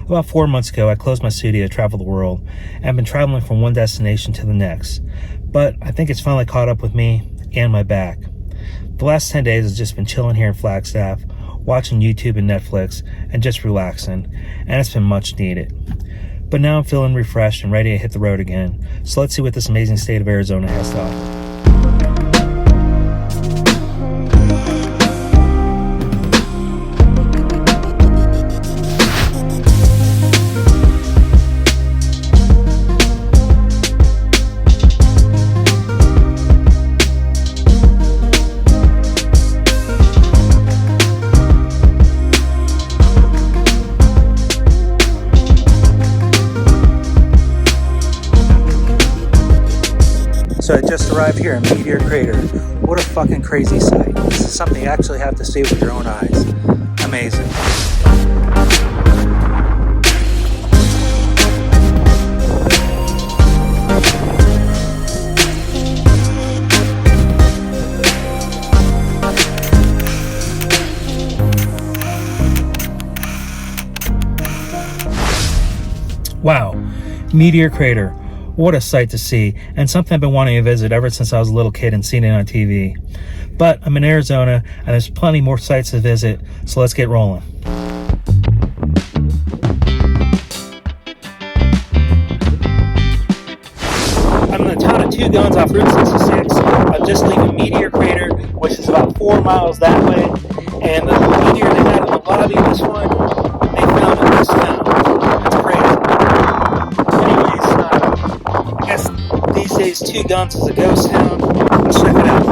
About 4 months ago, I closed my studio to travel the world, and I've been traveling from one destination to the next. But I think it's finally caught up with me and my back. The last 10 days has just been chilling here in Flagstaff, watching YouTube and Netflix, and just relaxing, and it's been much needed. But now I'm feeling refreshed and ready to hit the road again, so let's see what this amazing state of Arizona has to offer. So I just arrived here in Meteor Crater. What a fucking crazy sight. This is something you actually have to see with your own eyes. Amazing. Wow, Meteor Crater. What a sight to see, and something I've been wanting to visit ever since I was a little kid and seen it on TV. But I'm in Arizona, and there's plenty more sites to visit, so let's get rolling. I'm in the town of Two Guns off Route 66. I'm just leaving Meteor Crater, which is about 4 miles that way, and the meteor they had in the lobby of this one, they found in this town. It's crazy. I guess these days Two Guns is a ghost town. Let's check it out.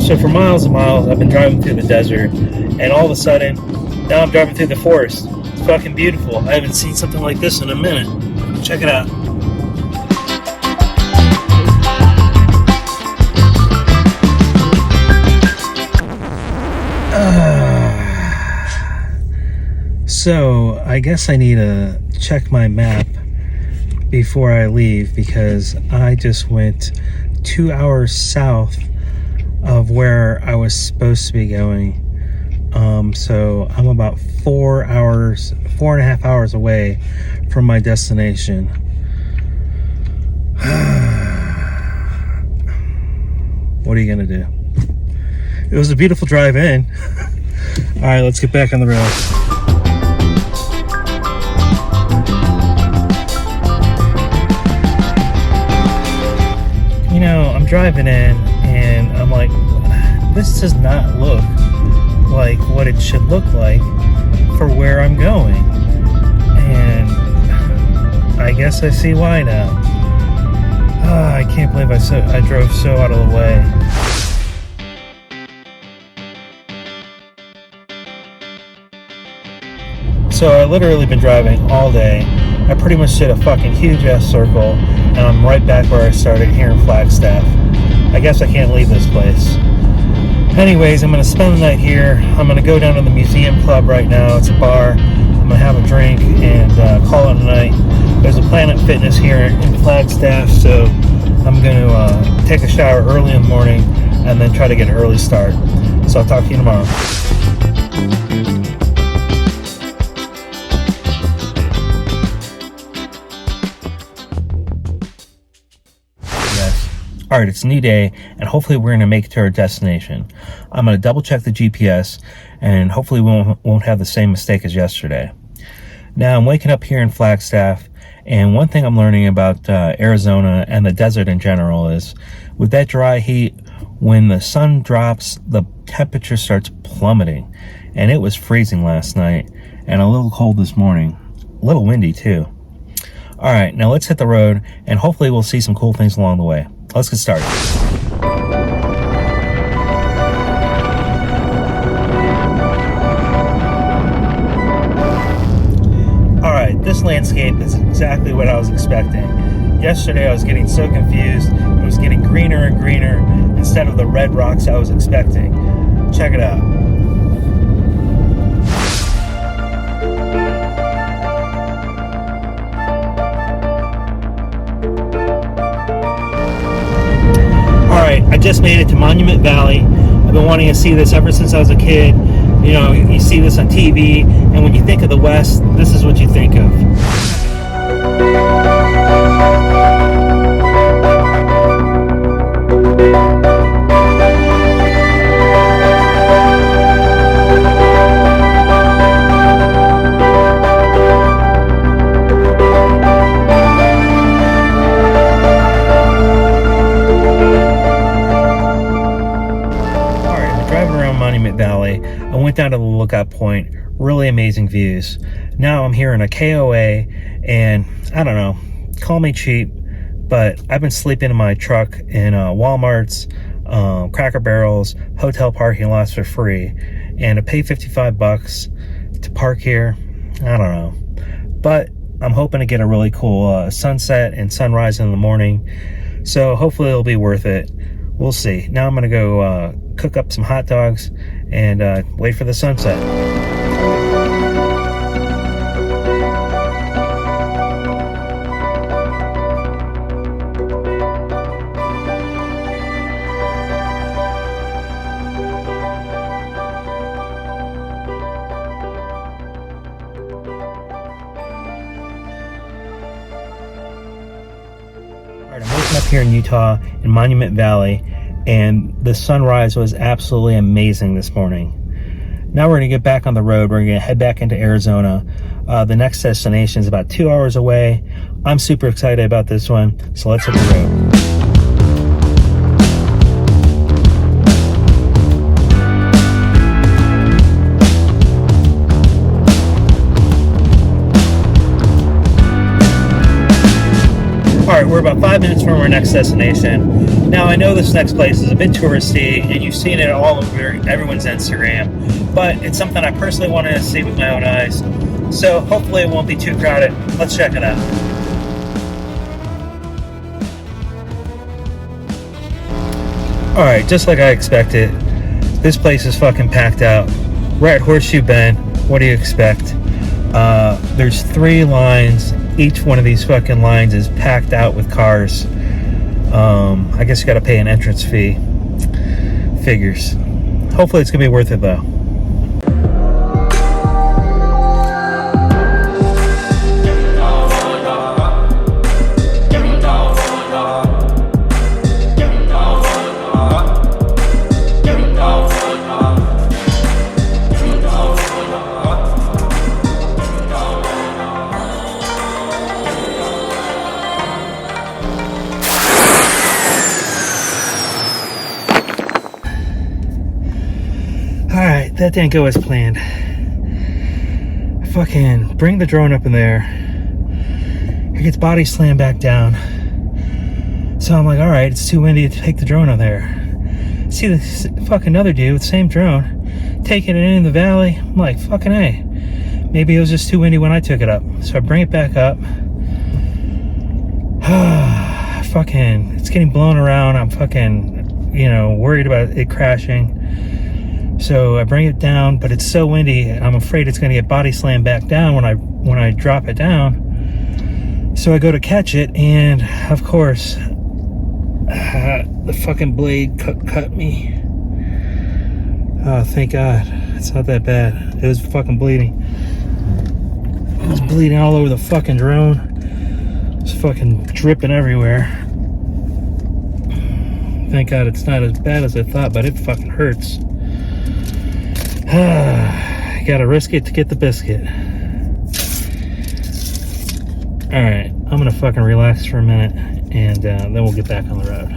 So for miles and miles I've been driving through the desert, and all of a sudden now I'm driving through the forest. It's fucking beautiful. I haven't seen something like this in a minute. Check it out. So I guess I need to check my map before I leave, because I just went 2 hours south of where I was supposed to be going. So I'm about 4.5 hours away from my destination. What are you gonna do? It was a beautiful drive in. All right, let's get back on the road. You know, I'm driving in and I'm like, this does not look like what it should look like for where I'm going. And I guess I see why now. I can't believe I drove so out of the way. So I literally been driving all day. I pretty much did a fucking huge ass circle, and I'm right back where I started here in Flagstaff. I guess I can't leave this place. Anyways, I'm gonna spend the night here. I'm gonna go down to the museum club right now. It's a bar. I'm gonna have a drink and call it a night. There's a Planet Fitness here in Flagstaff, so I'm gonna take a shower early in the morning and then try to get an early start. So I'll talk to you tomorrow. Alright, it's a new day, and hopefully we're going to make it to our destination. I'm going to double check the GPS, and hopefully we won't have the same mistake as yesterday. Now, I'm waking up here in Flagstaff, and one thing I'm learning about Arizona and the desert in general is, with that dry heat, when the sun drops, the temperature starts plummeting. And it was freezing last night, and a little cold this morning. A little windy, too. Alright, now let's hit the road, and hopefully we'll see some cool things along the way. Let's get started. Alright, this landscape is exactly what I was expecting. Yesterday I was getting so confused. It was getting greener and greener instead of the red rocks I was expecting. Check it out. just made it to Monument Valley. I've been wanting to see this ever since I was a kid. You know, you see this on TV, and when you think of the West, this is what you think of. Monument Valley. I went down to the lookout point. Really amazing views. Now I'm here in a KOA, and I don't know, call me cheap, but I've been sleeping in my truck in Walmart's, Cracker Barrels, hotel parking lots for free, and to pay $55 to park here, I don't know. But I'm hoping to get a really cool sunset and sunrise in the morning, so hopefully it'll be worth it. We'll see. Now I'm gonna go cook up some hot dogs and wait for the sunset. Alright, I'm waking up here in Utah in Monument Valley, and the sunrise was absolutely amazing this morning. Now we're going to get back on the road. We're going to head back into Arizona. The next destination is about 2 hours away. I'm super excited about this one, so let's hit the road. Alright, we're about 5 minutes from our next destination. Now, I know this next place is a bit touristy, and you've seen it all over everyone's Instagram, but it's something I personally wanted to see with my own eyes, so hopefully it won't be too crowded. Let's check it out. Alright, just like I expected, this place is fucking packed out. We're at Horseshoe Bend. What do you expect? There's 3 lines. Each one of these fucking lines is packed out with cars. I guess you gotta pay an entrance fee. Figures. Hopefully it's gonna be worth it though. Alright, that didn't go as planned. I fucking bring the drone up in there. It gets body slammed back down. So I'm like, alright, it's too windy to take the drone up there. See this fucking other dude with the same drone taking it in the valley. I'm like, fucking A. Maybe it was just too windy when I took it up. So I bring it back up. Fucking, it's getting blown around. I'm fucking, worried about it crashing. So I bring it down, but it's so windy, I'm afraid it's going to get body slammed back down when I drop it down. So I go to catch it, and of course, the fucking blade cut me. Oh, thank God. It's not that bad. It was fucking bleeding. It was bleeding all over the fucking drone. It was fucking dripping everywhere. Thank God it's not as bad as I thought, but it fucking hurts. You gotta risk it to get the biscuit. Alright, I'm gonna fucking relax for a minute, and then we'll get back on the road.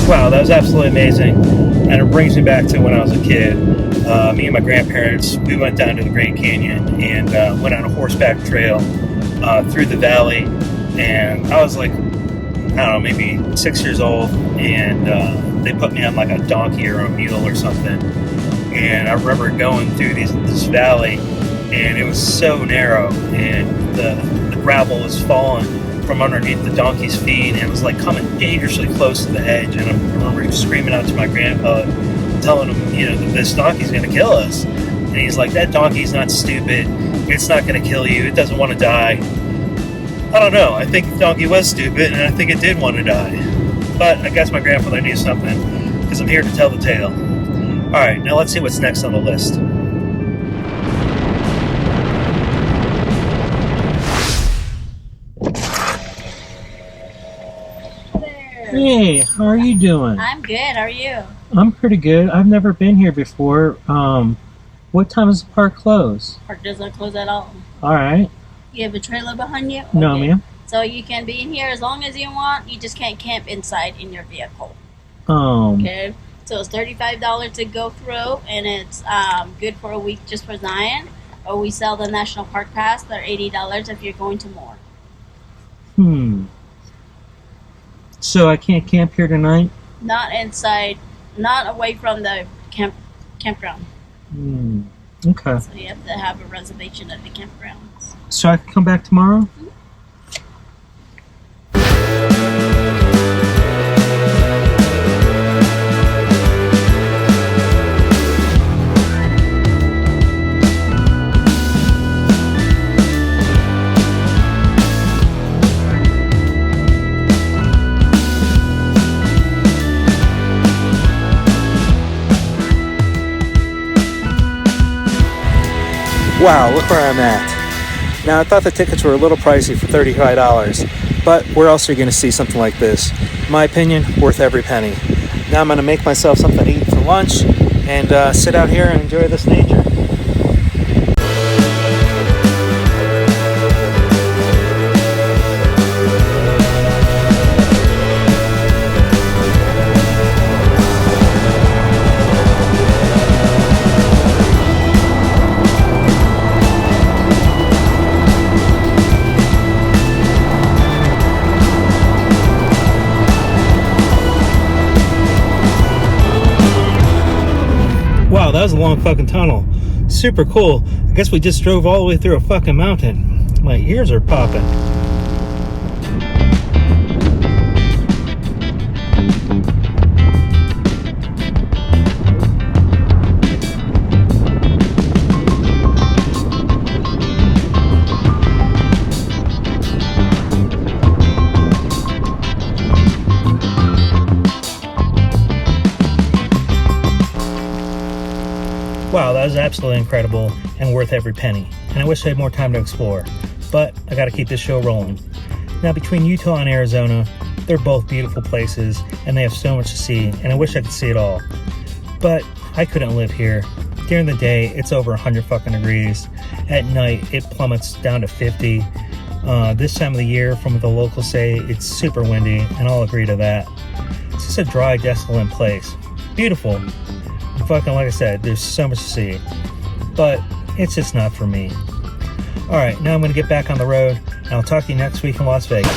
Wow, that was absolutely amazing, and it brings me back to when I was a kid. Me and my grandparents, we went down to the Grand Canyon and went on a horseback trail through the valley, and I was like I don't know, maybe 6 years old, and they put me on like a donkey or a mule or something. And I remember going through this valley, and it was so narrow, and the gravel was falling from underneath the donkey's feet, and it was like coming dangerously close to the edge. And I remember screaming out to my grandpa, telling him, you know, that this donkey's going to kill us. And he's like, that donkey's not stupid. It's not going to kill you. It doesn't want to die. I don't know. I think the donkey was stupid, and I think it did want to die. But I guess my grandfather knew something, because I'm here to tell the tale. Alright, now let's see what's next on the list. Hey, how are you doing? I'm good. How are you? I'm pretty good. I've never been here before. What time does the park close? Park doesn't close at all. Alright. You have a trailer behind you? No, okay, ma'am. So you can be in here as long as you want. You just can't camp inside in your vehicle. Okay. So it's $35 to go through, and it's good for a week just for Zion. Or we sell the National Park Pass. They're $80 if you're going to more. So I can't camp here tonight? Not inside, not away from the campground. Okay. So you have to have a reservation at the campgrounds. So I can come back tomorrow? Mm-hmm. Wow, look where I'm at. Now, I thought the tickets were a little pricey for $35, but where else are you going to see something like this? In my opinion, worth every penny. Now I'm going to make myself something to eat for lunch and sit out here and enjoy this nature. Wow, that was a long fucking tunnel. Super cool. I guess we just drove all the way through a fucking mountain. My ears are popping. Wow, that was absolutely incredible and worth every penny. And I wish I had more time to explore, but I gotta keep this show rolling. Now, between Utah and Arizona, they're both beautiful places and they have so much to see, and I wish I could see it all. But I couldn't live here. During the day, it's over 100 fucking degrees. At night, it plummets down to 50. This time of the year, from what the locals say, it's super windy, and I'll agree to that. It's just a dry, desolate place. Beautiful. Fucking, like I said, there's so much to see, but it's just not for me. Alright, now I'm going to get back on the road, and I'll talk to you next week in Las Vegas.